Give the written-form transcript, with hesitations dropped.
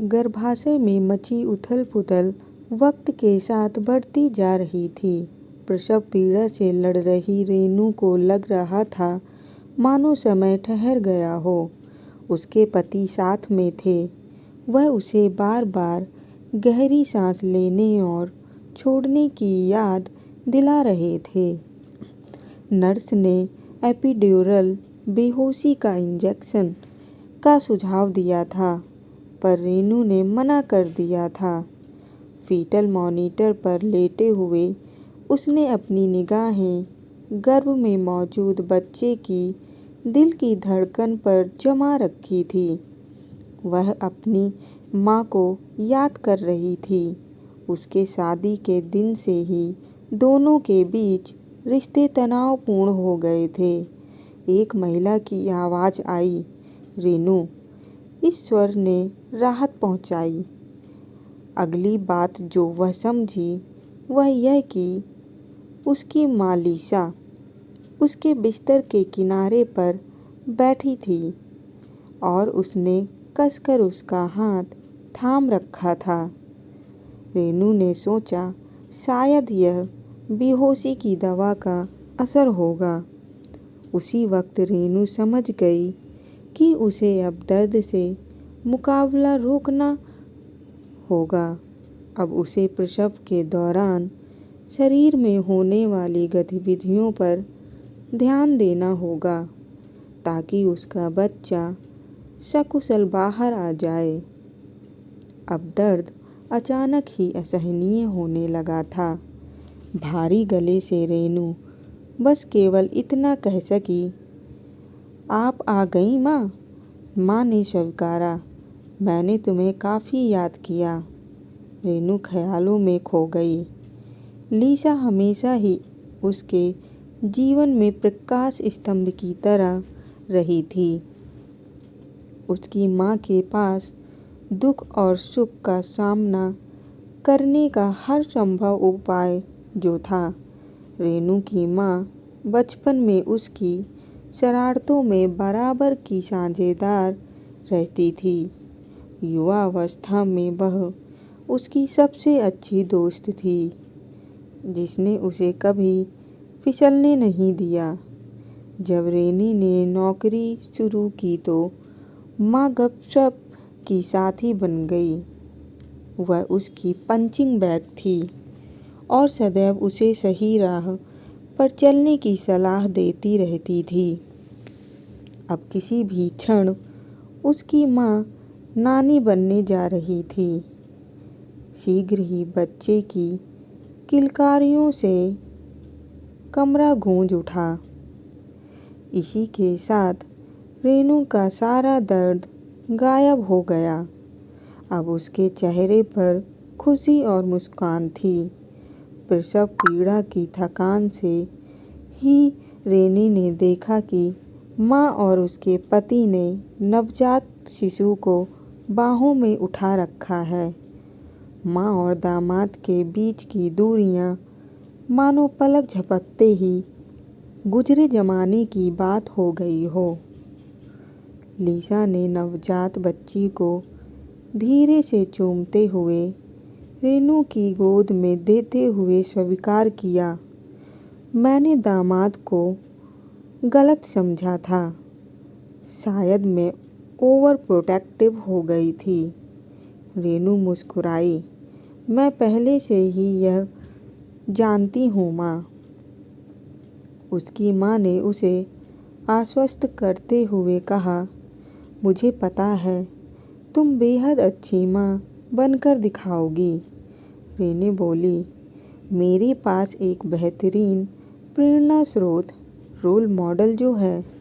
गर्भाशय में मची उथल-पुथल वक्त के साथ बढ़ती जा रही थी। प्रसव पीड़ा से लड़ रही रेनू को लग रहा था मानो समय ठहर गया हो। उसके पति साथ में थे। वह उसे बार बार गहरी सांस लेने और छोड़ने की याद दिला रहे थे। नर्स ने एपिड्यूरल बेहोशी का इंजेक्शन का सुझाव दिया था, पर रेनू ने मना कर दिया था। फीटल मॉनिटर पर लेटे हुए उसने अपनी निगाहें गर्भ में मौजूद बच्चे की दिल की धड़कन पर जमा रखी थी। वह अपनी माँ को याद कर रही थी। उसके शादी के दिन से ही दोनों के बीच रिश्ते तनावपूर्ण हो गए थे। एक महिला की आवाज़ आई, रेनू। इस स्वर ने राहत पहुंचाई। अगली बात जो वह समझी वह यह कि उसकी माँ लीसा उसके बिस्तर के किनारे पर बैठी थी और उसने कसकर उसका हाथ थाम रखा था। रेनू ने सोचा, शायद यह बेहोशी की दवा का असर होगा। उसी वक्त रेनू समझ गई कि उसे अब दर्द से मुकाबला रोकना होगा। अब उसे प्रसव के दौरान शरीर में होने वाली गतिविधियों पर ध्यान देना होगा ताकि उसका बच्चा सकुशल बाहर आ जाए। अब दर्द अचानक ही असहनीय होने लगा था। भारी गले से रेनू बस केवल इतना कह सकी, आप आ गई माँ। माँ ने स्वीकारा, मैंने तुम्हें काफ़ी याद किया। रेनू ख्यालों में खो गई। लीसा हमेशा ही उसके जीवन में प्रकाश स्तंभ की तरह रही थी। उसकी माँ के पास दुख और सुख का सामना करने का हर संभव उपाय जो था। रेनू की माँ बचपन में उसकी शरारतों में बराबर की साझेदार रहती थी। युवावस्था में वह उसकी सबसे अच्छी दोस्त थी, जिसने उसे कभी फिसलने नहीं दिया। जब रेनी ने नौकरी शुरू की तो माँ गपशप की साथी बन गई। वह उसकी पंचिंग बैग थी और सदैव उसे सही राह पर चलने की सलाह देती रहती थी। अब किसी भी क्षण उसकी माँ नानी बनने जा रही थी। शीघ्र ही बच्चे की किलकारियों से कमरा गूंज उठा। इसी के साथ रेनू का सारा दर्द गायब हो गया। अब उसके चेहरे पर खुशी और मुस्कान थी। प्रसव पीड़ा की थकान से ही रेनी ने देखा कि माँ और उसके पति ने नवजात शिशु को बाहों में उठा रखा है। माँ और दामाद के बीच की दूरियां मानो पलक झपकते ही गुजरे जमाने की बात हो गई हो। लीसा ने नवजात बच्ची को धीरे से चूमते हुए रेनू की गोद में देते हुए स्वीकार किया, मैंने दामाद को गलत समझा था। शायद मैं ओवर प्रोटेक्टिव हो गई थी। रेनू मुस्कुराई, मैं पहले से ही यह जानती हूँ माँ। उसकी माँ ने उसे आश्वस्त करते हुए कहा, मुझे पता है तुम बेहद अच्छी माँ बनकर दिखाओगी। रेनी बोली, मेरे पास एक बेहतरीन प्रेरणा स्रोत रोल मॉडल जो है।